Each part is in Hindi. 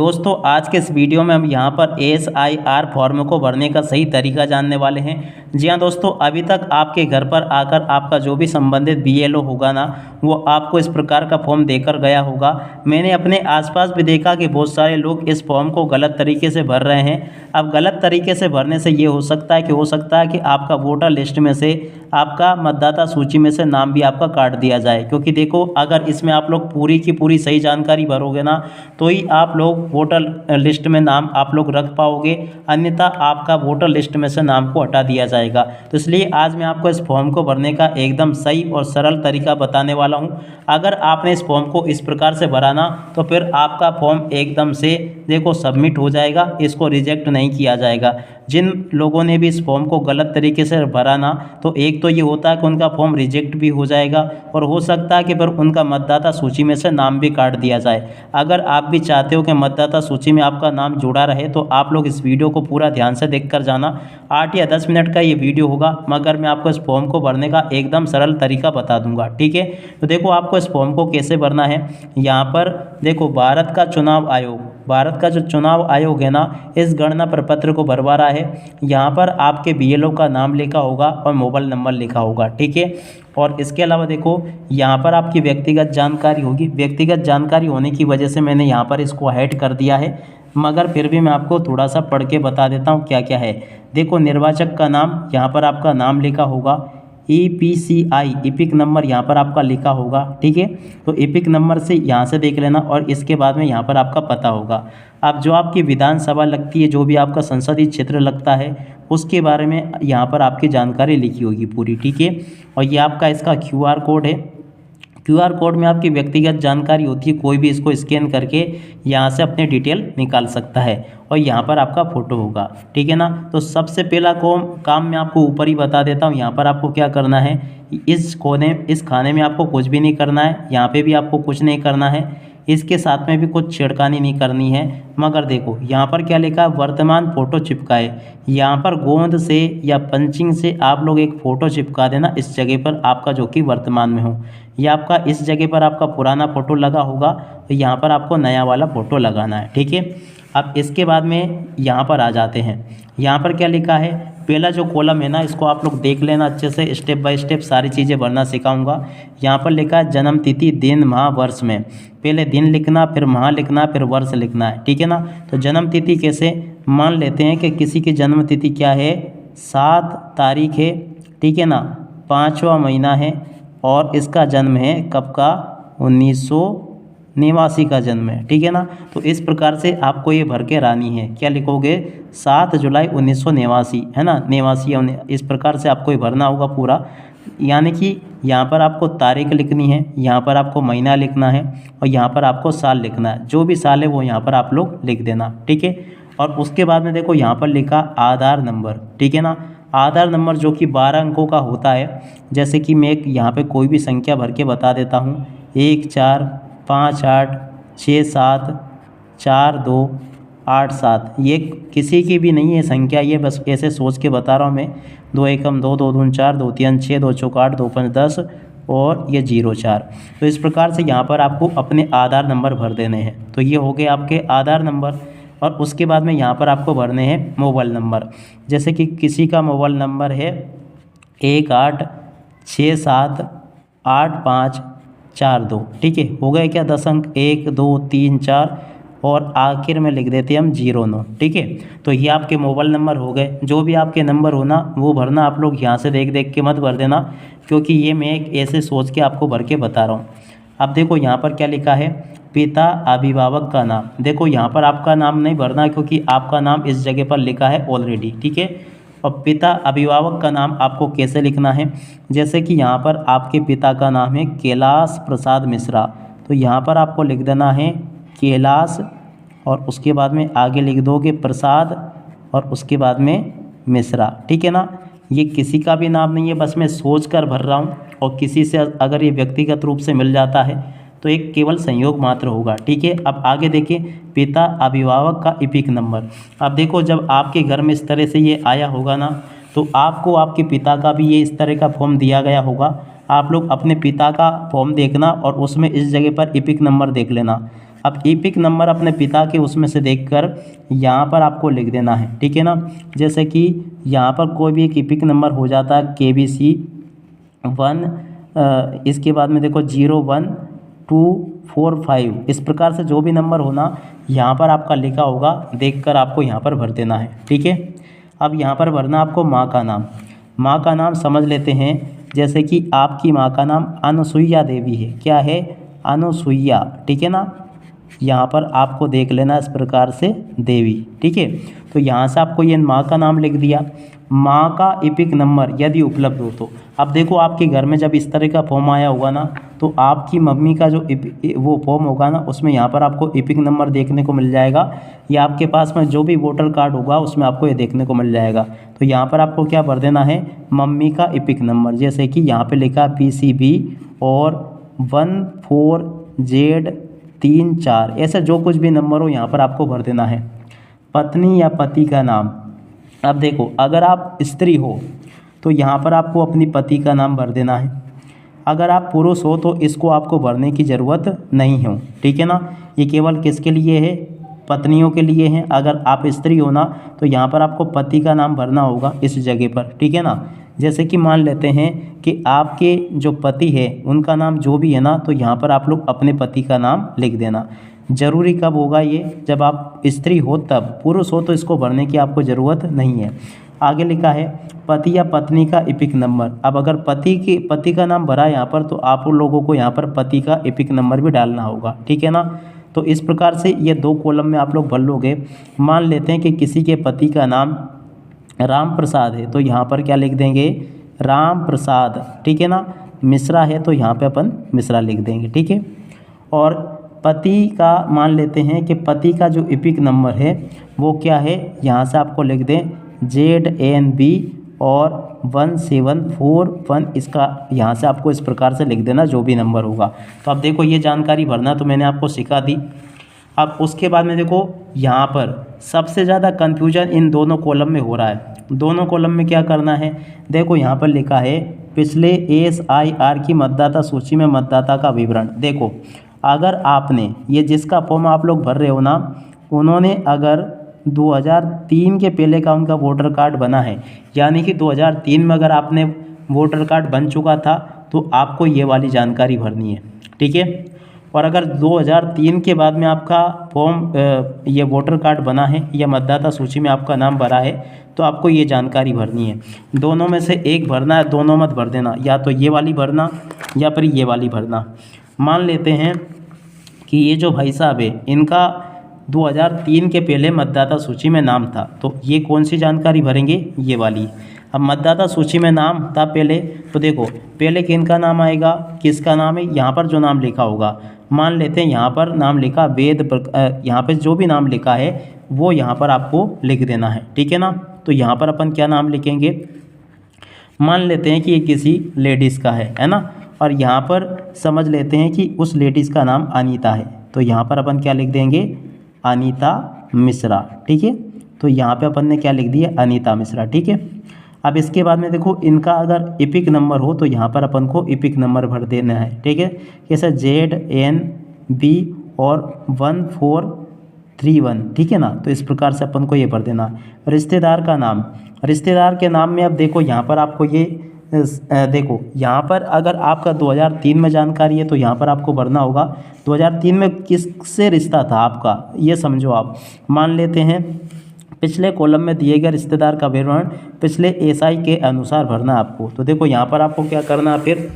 दोस्तों आज के इस वीडियो में हम यहाँ पर SIR फॉर्म को भरने का सही तरीका जानने वाले हैं। जी हाँ दोस्तों, अभी तक आपके घर पर आकर आपका जो भी संबंधित BLO होगा ना, वो आपको इस प्रकार का फॉर्म देकर गया होगा। मैंने अपने आसपास भी देखा कि बहुत सारे लोग इस फॉर्म को गलत तरीके से भर रहे हैं। अब गलत तरीके से भरने से ये हो सकता है कि आपका वोटर लिस्ट में से, आपका मतदाता सूची में से नाम भी आपका काट दिया जाए। क्योंकि देखो, अगर इसमें आप लोग पूरी की पूरी सही जानकारी भरोगे ना, तो ही आप लोग वोटर लिस्ट में नाम आप लोग रख पाओगे, अन्यथा आपका वोटर लिस्ट में से नाम को हटा दिया जाएगा। तो इसलिए आज मैं आपको इस फॉर्म को भरने का एकदम सही और सरल तरीका बताने वाला हूं। अगर आपने इस फॉर्म को इस प्रकार से भरा ना, तो फिर आपका फॉर्म एकदम से देखो सबमिट हो जाएगा, इसको रिजेक्ट नहीं किया जाएगा। जिन लोगों ने भी इस फॉर्म को गलत तरीके से भरा ना, तो एक तो ये होता है कि उनका फॉर्म रिजेक्ट भी हो जाएगा, और हो सकता है कि फिर उनका मतदाता सूची में से नाम भी काट दिया जाए। अगर आप भी चाहते हो कि मतदाता सूची में आपका नाम जुड़ा रहे, तो आप लोग इस वीडियो को पूरा ध्यान से देख कर जाना। 8 या 10 मिनट का ये वीडियो होगा, मगर मैं आपको इस फॉर्म को भरने का एकदम सरल तरीका बता दूंगा, ठीक है। तो देखो, आपको इस फॉर्म को कैसे भरना है। यहाँ पर देखो, भारत का जो चुनाव आयोग है ना, इस गणना प्रपत्र को भरवा रहा है। यहाँ पर आपके BLO का नाम लिखा होगा और मोबाइल नंबर लिखा होगा, ठीक है। और इसके अलावा देखो, यहाँ पर आपकी व्यक्तिगत जानकारी होगी। व्यक्तिगत जानकारी होने की वजह से मैंने यहाँ पर इसको हाइड कर दिया है, मगर फिर भी मैं आपको थोड़ा सा पढ़ के बता देता हूँ क्या क्या है। देखो, निर्वाचक का नाम, यहाँ पर आपका नाम लिखा होगा। EPCI इपिक नंबर यहाँ पर आपका लिखा होगा, ठीक है। तो इपिक नंबर से यहाँ से देख लेना, और इसके बाद में यहाँ पर आपका पता होगा। अब जो आपकी विधानसभा लगती है, जो भी आपका संसदीय क्षेत्र लगता है, उसके बारे में यहाँ पर आपकी जानकारी लिखी होगी पूरी, ठीक है। और ये आपका इसका QR कोड है। QR कोड में आपकी व्यक्तिगत जानकारी होती है, कोई भी इसको स्कैन करके यहाँ से अपने डिटेल निकाल सकता है, और यहाँ पर आपका फ़ोटो होगा, ठीक है ना। तो सबसे पहला काम मैं आपको ऊपर ही बता देता हूँ। यहाँ पर आपको क्या करना है, इस खाने में आपको कुछ भी नहीं करना है, यहाँ पे भी आपको कुछ नहीं करना है, इसके साथ में भी कुछ छेड़खानी नहीं करनी है। मगर देखो, यहाँ पर क्या लिखा है, वर्तमान फ़ोटो चिपकाए। यहाँ पर गोंद से या पंचिंग से आप लोग एक फ़ोटो चिपका देना इस जगह पर आपका, जो कि वर्तमान में हो। या आपका इस जगह पर आपका पुराना फ़ोटो लगा होगा, तो यहाँ पर आपको नया वाला फ़ोटो लगाना है, ठीक है। अब इसके बाद में यहाँ पर आ जाते हैं। यहाँ पर क्या लिखा है, पहला जो कॉलम है ना, इसको आप लोग देख लेना अच्छे से, स्टेप बाय स्टेप सारी चीज़ें भरना सिखाऊंगा। यहाँ पर लिखा है जन्म तिथि, दिन, माह, वर्ष में। पहले दिन लिखना, फिर माह लिखना, फिर वर्ष लिखना है, ठीक है ना। तो जन्म तिथि कैसे, मान लेते हैं कि किसी की जन्म तिथि क्या है, 7 तारीख है, ठीक है ना, 5वां महीना है, और इसका जन्म है कब का, 1989 का जन्म है, ठीक है ना। तो इस प्रकार से आपको ये भर के रानी है। क्या लिखोगे, 7 जुलाई 1989, है ना, 89, इस प्रकार से आपको ये भरना होगा पूरा। यानी कि यहाँ पर आपको तारीख लिखनी है, यहाँ पर आपको महीना लिखना है, और यहाँ पर आपको साल लिखना है। जो भी साल है वो यहाँ पर आप लोग लिख देना, ठीक है। और उसके बाद में देखो, यहाँ पर लिखा आधार नंबर, ठीक है ना। आधार नंबर जो कि 12 अंकों का होता है। जैसे कि मैं यहाँ पे कोई भी संख्या भर के बता देता हूँ, 1 4 5 8 6 7 4 2 8 7। ये किसी की भी नहीं है संख्या, ये बस ऐसे सोच के बता रहा हूँ मैं। 2 एकम 2, 2 दून 4, 2 तीन 6, 2 चौक 8, 2 5 10, और ये 0 4। तो इस प्रकार से यहाँ पर आपको अपने आधार नंबर भर देने हैं। तो ये हो गए आपके आधार नंबर। और उसके बाद में यहाँ पर आपको भरने हैं मोबाइल नंबर। जैसे कि किसी का मोबाइल नंबर है 18678542, ठीक है। हो गए क्या 10 अंक, 1 2 3 4, और आखिर में लिख देते हैं हम 09, ठीक है। तो ये आपके मोबाइल नंबर हो गए। जो भी आपके नंबर हो ना, वो भरना आप लोग यहाँ से देख देख के मत भर देना, क्योंकि ये मैं एक ऐसे सोच के आपको भर के बता रहा हूँ। अब देखो, यहाँ पर क्या लिखा है, पिता अभिभावक का नाम। देखो, यहाँ पर आपका नाम नहीं भरना, क्योंकि आपका नाम इस जगह पर लिखा है ऑलरेडी, ठीक है। और पिता अभिभावक का नाम आपको कैसे लिखना है, जैसे कि यहाँ पर आपके पिता का नाम है कैलाश प्रसाद मिश्रा, तो यहाँ पर आपको लिख देना है कैलाश, और उसके बाद में आगे लिख दोगे प्रसाद, और उसके बाद में मिश्रा, ठीक है ना। ये किसी का भी नाम नहीं है, बस मैं सोच कर भर रहा हूँ। और किसी से अगर ये व्यक्तिगत रूप से मिल जाता है, तो एक केवल संयोग मात्र होगा, ठीक है। अब आगे देखिए, पिता अभिभावक का इपिक नंबर। अब देखो, जब आपके घर में इस तरह से ये आया होगा ना, तो आपको आपके पिता का भी ये इस तरह का फॉर्म दिया गया होगा। आप लोग अपने पिता का फॉर्म देखना, और उसमें इस जगह पर इपिक नंबर देख लेना। अब इपिक नंबर अपने पिता के उसमें से देखकर यहाँ पर आपको लिख देना है, ठीक है ना। जैसे कि यहाँ पर कोई भी एक इपिक नंबर हो जाता है KBC 1, इसके बाद में देखो 0 1 2 4 5, इस प्रकार से जो भी नंबर होना यहाँ पर आपका लिखा होगा देखकर आपको यहाँ पर भर देना है, ठीक है। अब यहाँ पर भरना आपको माँ का नाम। माँ का नाम समझ लेते हैं, जैसे कि आपकी माँ का नाम अनुसुईया देवी है। क्या है? अनुसुईया, ठीक है ना। यहाँ पर आपको देख लेना इस प्रकार से देवी, ठीक है। तो यहाँ से आपको ये माँ का नाम लिख दिया। माँ का इपिक नंबर यदि उपलब्ध हो तो, अब देखो आपके घर में जब इस तरह का फॉर्म आया होगा ना, तो आपकी मम्मी का जो वो फॉर्म होगा ना, उसमें यहाँ पर आपको इपिक नंबर देखने को मिल जाएगा, या आपके पास में जो भी वोटर कार्ड होगा उसमें आपको ये देखने को मिल जाएगा। तो यहाँ पर आपको क्या भर देना है? मम्मी का इपिक नंबर, जैसे कि यहाँ पे लिखा PCB और 14Z34, ऐसे जो कुछ भी नंबर हो यहाँ पर आपको भर देना है। पत्नी या पति का नाम, अब देखो अगर आप स्त्री हो तो यहाँ पर आपको अपनी पति का नाम भर देना है। अगर आप पुरुष हो तो इसको आपको भरने की ज़रूरत नहीं हो, ठीक है ना। ये केवल किसके लिए है? पत्नियों के लिए है। अगर आप स्त्री हो ना तो यहाँ पर आपको पति का नाम भरना होगा इस जगह पर, ठीक है ना। जैसे कि मान लेते हैं कि आपके जो पति है उनका नाम जो भी है ना, तो यहाँ पर आप लोग अपने पति का नाम लिख देना। ज़रूरी कब होगा ये? जब आप स्त्री हो तब। पुरुष हो तो इसको भरने की आपको ज़रूरत नहीं है। आगे लिखा है पति या पत्नी का इपिक नंबर। अब अगर पति का नाम भरा यहाँ पर, तो आप लोगों को यहाँ पर पति का इपिक नंबर भी डालना होगा, ठीक है ना। तो इस प्रकार से ये 2 कॉलम में आप लोग भर लोगे। मान लेते हैं कि किसी के पति का नाम राम प्रसाद है, तो यहाँ पर क्या लिख देंगे? राम प्रसाद, ठीक है ना। मिश्रा है तो यहाँ पे अपन मिश्रा लिख देंगे, ठीक है। और पति का मान लेते हैं कि पति का जो इपिक नंबर है वो क्या है? यहाँ से आपको लिख दें ZNB और 1741, इसका यहाँ से आपको इस प्रकार से लिख देना जो भी नंबर होगा। तो अब देखो ये जानकारी भरना तो मैंने आपको सिखा दी। अब उसके बाद में देखो यहाँ पर सबसे ज़्यादा कन्फ्यूजन इन दोनों कॉलम में हो रहा है। दोनों कॉलम में क्या करना है? देखो यहाँ पर लिखा है पिछले SIR की मतदाता सूची में मतदाता का विवरण। देखो अगर आपने ये जिसका फॉर्म आप लोग भर रहे हो ना, उन्होंने अगर 2003 के पहले का उनका वोटर कार्ड बना है, यानी कि 2003 में अगर आपने वोटर कार्ड बन चुका था तो आपको ये वाली जानकारी भरनी है, ठीक है। और अगर 2003 के बाद में आपका फॉर्म ये वोटर कार्ड बना है या मतदाता सूची में आपका नाम भरा है, तो आपको ये जानकारी भरनी है। दोनों में से एक भरना है, दोनों मत भर देना, या तो ये वाली भरना या फिर ये वाली भरना। मान लेते हैं कि ये जो भाई साहब है इनका 2003 के पहले मतदाता सूची में नाम था, तो ये कौन सी जानकारी भरेंगे? ये वाली। अब मतदाता सूची में नाम था पहले, तो देखो पहले किनका नाम आएगा, किसका नाम है, यहाँ पर जो नाम लिखा होगा। मान लेते हैं यहाँ पर नाम लिखा यहाँ पे जो भी नाम लिखा है वो यहाँ पर आपको लिख देना है, ठीक है ना। तो यहाँ पर अपन क्या नाम लिखेंगे? मान लेते हैं कि ये किसी लेडीज़ का है ना, और यहाँ पर समझ लेते हैं कि उस लेडीज़ का नाम अनीता है, तो यहाँ पर अपन क्या लिख देंगे? अनीता मिश्रा, ठीक है। तो यहाँ पे अपन ने क्या लिख दिया? अनीता मिश्रा, ठीक है। अब इसके बाद में देखो इनका अगर इपिक नंबर हो तो यहाँ पर अपन को इपिक नंबर भर देना है, ठीक है। जैसे ZNB और 1431, ठीक है ना। तो इस प्रकार से अपन को ये भर देना। रिश्तेदार का नाम, रिश्तेदार के नाम में अब देखो यहाँ पर आपको ये देखो यहाँ पर अगर आपका 2003 में जानकारी है तो यहाँ पर आपको भरना होगा 2003 में किससे रिश्ता था आपका, ये समझो आप। मान लेते हैं पिछले कॉलम में दिए गए रिश्तेदार का विवरण पिछले SI के अनुसार भरना आपको। तो देखो यहाँ पर आपको क्या करना है, फिर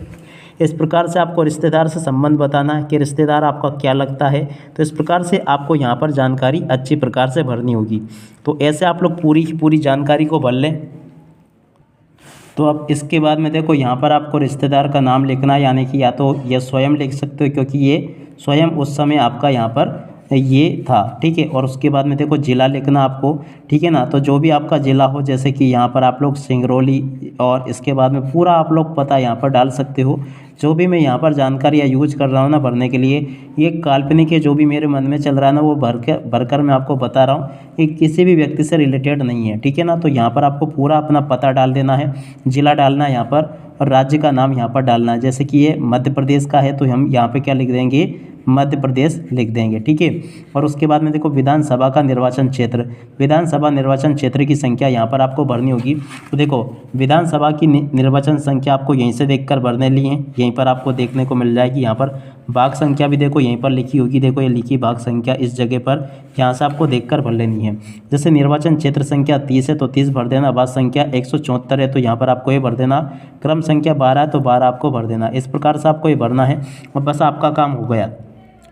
इस प्रकार से आपको रिश्तेदार से संबंध बताना है कि रिश्तेदार आपका क्या लगता है। तो इस प्रकार से आपको यहाँ पर जानकारी अच्छी प्रकार से भरनी होगी। तो ऐसे आप लोग पूरी की पूरी जानकारी को भर लें। तो अब इसके बाद में देखो यहाँ पर आपको रिश्तेदार का नाम लिखना है, यानी कि या तो ये स्वयं लिख सकते हो क्योंकि ये स्वयं उस समय आपका यहाँ पर ये था, ठीक है। और उसके बाद में देखो ज़िला लिखना आपको, ठीक है ना। तो जो भी आपका ज़िला हो, जैसे कि यहाँ पर आप लोग सिंगरौली, और इसके बाद में पूरा आप लोग पता यहाँ पर डाल सकते हो। जो भी मैं यहाँ पर जानकारी या यूज कर रहा हूँ ना भरने के लिए, ये काल्पनिक है, जो भी मेरे मन में चल रहा है ना वो भरकर मैं आपको बता रहा हूँ। ये किसी भी व्यक्ति से रिलेटेड नहीं है, ठीक है ना। तो यहाँ पर आपको पूरा अपना पता डाल देना है, ज़िला डालना है यहाँ पर, और राज्य का नाम यहाँ पर डालना है। जैसे कि ये मध्य प्रदेश का है तो हम यहाँ पे क्या लिख देंगे? मध्य प्रदेश लिख देंगे, ठीक है। और उसके बाद में देखो विधानसभा का निर्वाचन क्षेत्र, विधानसभा निर्वाचन क्षेत्र की संख्या यहाँ पर आपको भरनी होगी। तो देखो विधानसभा की निर्वाचन संख्या आपको यहीं से देखकर भरने ली है, यहीं पर आपको देखने को मिल जाएगी। यहाँ पर भाग संख्या भी देखो यहीं पर लिखी होगी, देखो ये लिखी भाग संख्या इस जगह पर, यहाँ से आपको देखकर भर लेनी है। जैसे निर्वाचन क्षेत्र संख्या 30 है तो 30 भर देना, भाग संख्या 174 है तो यहाँ पर आपको ये भर देना, क्रम संख्या 12 है तो 12 आपको भर देना। इस प्रकार से आपको ये भरना है और बस आपका काम हो गया।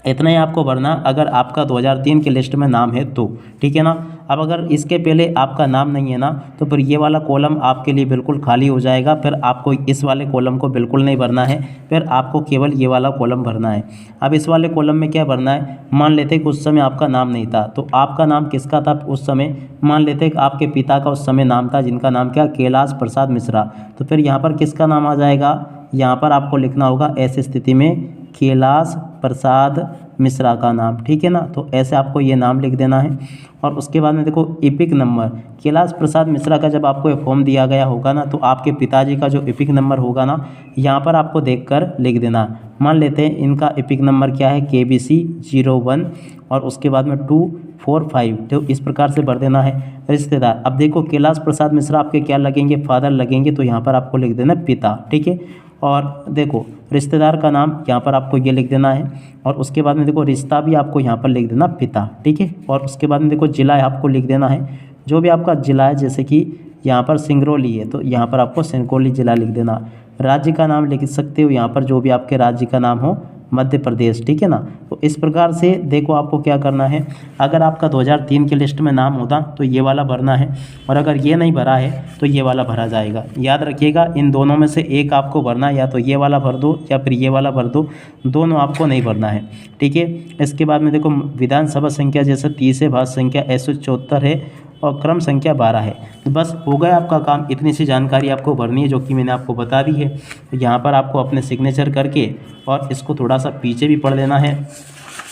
इतना ही आपको भरना अगर आपका 2003 की लिस्ट में नाम है तो, ठीक है ना। अब अगर इसके पहले आपका नाम नहीं है ना तो फिर ये वाला कॉलम आपके लिए बिल्कुल खाली हो जाएगा, फिर आपको इस वाले कॉलम को बिल्कुल नहीं भरना है, फिर आपको केवल ये वाला कॉलम भरना है। अब इस वाले कॉलम में क्या भरना है, मान लेते कि उस समय आपका नाम नहीं था, तो आपका नाम किसका था उस समय, मान लेते कि आपके पिता का उस समय नाम था जिनका नाम क्या, कैलाश प्रसाद मिश्रा। तो फिर यहाँ पर किसका नाम आ जाएगा, यहाँ पर आपको लिखना होगा ऐसी स्थिति में कैलाश प्रसाद मिश्रा का नाम, ठीक है ना। तो ऐसे आपको ये नाम लिख देना है। और उसके बाद में देखो एपिक नंबर, कैलाश प्रसाद मिश्रा का जब आपको ये फॉर्म दिया गया होगा ना तो आपके पिताजी का जो एपिक नंबर होगा ना यहाँ पर आपको देखकर लिख देना। मान लेते हैं इनका एपिक नंबर क्या है, KBC 01 और उसके बाद में 245, तो इस प्रकार से भर देना है। रिश्तेदार, अब देखो कैलाश प्रसाद मिश्रा आपके क्या लगेंगे, फादर लगेंगे, तो यहाँ पर आपको लिख देना पिता, ठीक है। और देखो रिश्तेदार का नाम यहाँ पर आपको ये लिख देना है और उसके बाद में देखो रिश्ता भी आपको यहाँ पर लिख देना पिता, ठीक है। और उसके बाद में देखो जिला आपको लिख देना है, जो भी आपका जिला है, जैसे कि यहाँ पर सिंगरौली है तो यहाँ पर आपको सिंगरौली जिला लिख देना। राज्य का नाम लिख सकते हो यहाँ पर जो भी आपके राज्य का नाम हो, मध्य प्रदेश, ठीक है ना। तो इस प्रकार से देखो आपको क्या करना है, अगर आपका 2003 की लिस्ट में नाम होता तो ये वाला भरना है और अगर ये नहीं भरा है तो ये वाला भरा जाएगा। याद रखिएगा इन दोनों में से एक आपको भरना, या तो ये वाला भर दो या फिर ये वाला भर दो, दोनों आपको नहीं भरना है, ठीक है। इसके बाद में देखो विधानसभा संख्या जैसे 30 है, भाग संख्या 174 है और क्रम संख्या 12 है। तो बस हो गया आपका काम, इतनी सी जानकारी आपको भरनी है जो कि मैंने आपको बता दी है। तो यहाँ पर आपको अपने सिग्नेचर करके और इसको थोड़ा सा पीछे भी पढ़ लेना है।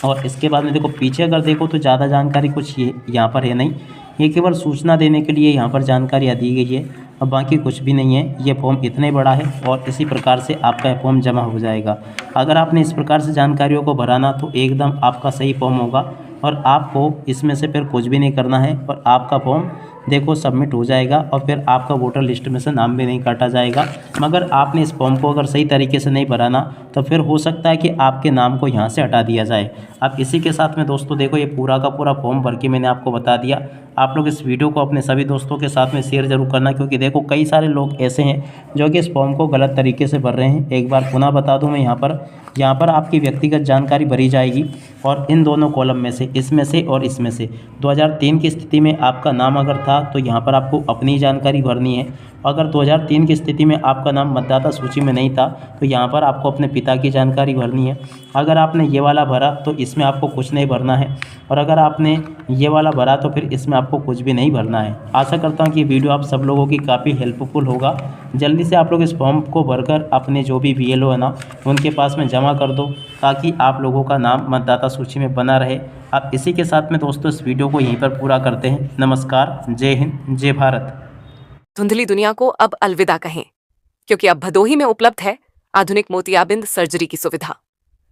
और इसके बाद में देखो पीछे अगर देखो तो ज़्यादा जानकारी कुछ ये यहाँ पर है नहीं, ये केवल सूचना देने के लिए यहाँ पर जानकारियाँ दी गई है, अब बाकी कुछ भी नहीं है। ये फॉर्म इतने बड़ा है और इसी प्रकार से आपका फॉर्म जमा हो जाएगा। अगर आपने इस प्रकार से जानकारियों को भराना तो एकदम आपका सही फॉर्म होगा और आपको इसमें से फिर कुछ भी नहीं करना है और आपका फॉर्म देखो सबमिट हो जाएगा और फिर आपका वोटर लिस्ट में से नाम भी नहीं काटा जाएगा। मगर आपने इस फॉर्म को अगर सही तरीके से नहीं भराना तो फिर हो सकता है कि आपके नाम को यहाँ से हटा दिया जाए। अब इसी के साथ में दोस्तों देखो ये पूरा का पूरा फॉर्म भर के मैंने आपको बता दिया। आप लोग इस वीडियो को अपने सभी दोस्तों के साथ में शेयर जरूर करना, क्योंकि देखो कई सारे लोग ऐसे हैं जो कि इस फॉर्म को गलत तरीके से भर रहे हैं। एक बार पुनः बता दूं मैं, यहाँ पर आपकी व्यक्तिगत जानकारी भरी जाएगी और इन दोनों कॉलम में से, इसमें से और इसमें से 2003 की स्थिति में आपका नाम अगर था तो यहाँ पर आपको अपनी जानकारी भरनी है। अगर 2003 की स्थिति में आपका नाम मतदाता सूची में नहीं था तो यहाँ पर आपको अपने पिता की जानकारी भरनी है। अगर आपने ये वाला भरा तो इसमें आपको कुछ नहीं भरना है और अगर आपने ये वाला भरा तो फिर इसमें आपको कुछ भी नहीं भरना है। आशा करता हूँ कि वीडियो आप सब लोगों की काफ़ी हेल्पफुल होगा। जल्दी से आप लोग इस फॉर्म को भरकर अपने जो भी BLO है ना उनके पास में जमा कर दो ताकि आप लोगों का नाम मतदाता सूची में बना रहे। अब इसी के साथ में दोस्तों इस वीडियो को यहीं पर पूरा करते हैं। नमस्कार, जय हिंद, जय भारत। धुंधली दुनिया को अब अलविदा कहें, क्योंकि अब भदोही में उपलब्ध है आधुनिक मोतियाबिंद सर्जरी की सुविधा।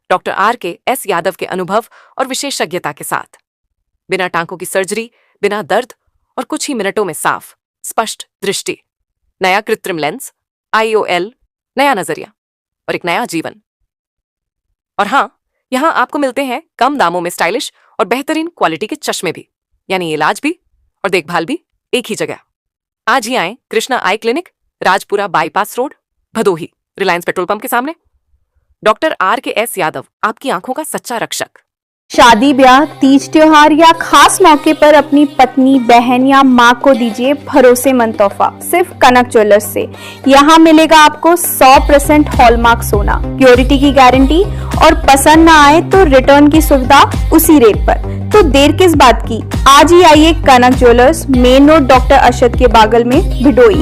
डॉक्टर RKS यादव के अनुभव और विशेषज्ञता के साथ बिना टांकों की सर्जरी, बिना दर्द और कुछ ही मिनटों में साफ स्पष्ट दृष्टि, नया कृत्रिम लेंस, IOL, नया नजरिया और एक नया जीवन। और हाँ, यहाँ आपको मिलते हैं कम दामों में स्टाइलिश और बेहतरीन क्वालिटी के चश्मे भी, यानी इलाज भी और देखभाल भी एक ही जगह। आज ही आएं कृष्णा आई clinic, Rajpura bypass road, Bhadohi, Reliance petrol pump के सामने। डॉक्टर RKS यादव, आपकी आंखों का सच्चा रक्षक। शादी, ब्याह, तीज त्योहार या खास मौके पर अपनी पत्नी, बहन या माँ को दीजिए भरोसेमंद तोहफा सिर्फ कनक ज्वेलर्स से। यहाँ मिलेगा आपको 100% हॉलमार्क सोना, प्योरिटी की गारंटी और पसंद ना आए तो रिटर्न की सुविधा उसी रेट पर। तो देर किस बात की, आज ही आइए Kanak jewellers, main road, doctor Arshad के बागल में, भिडोई।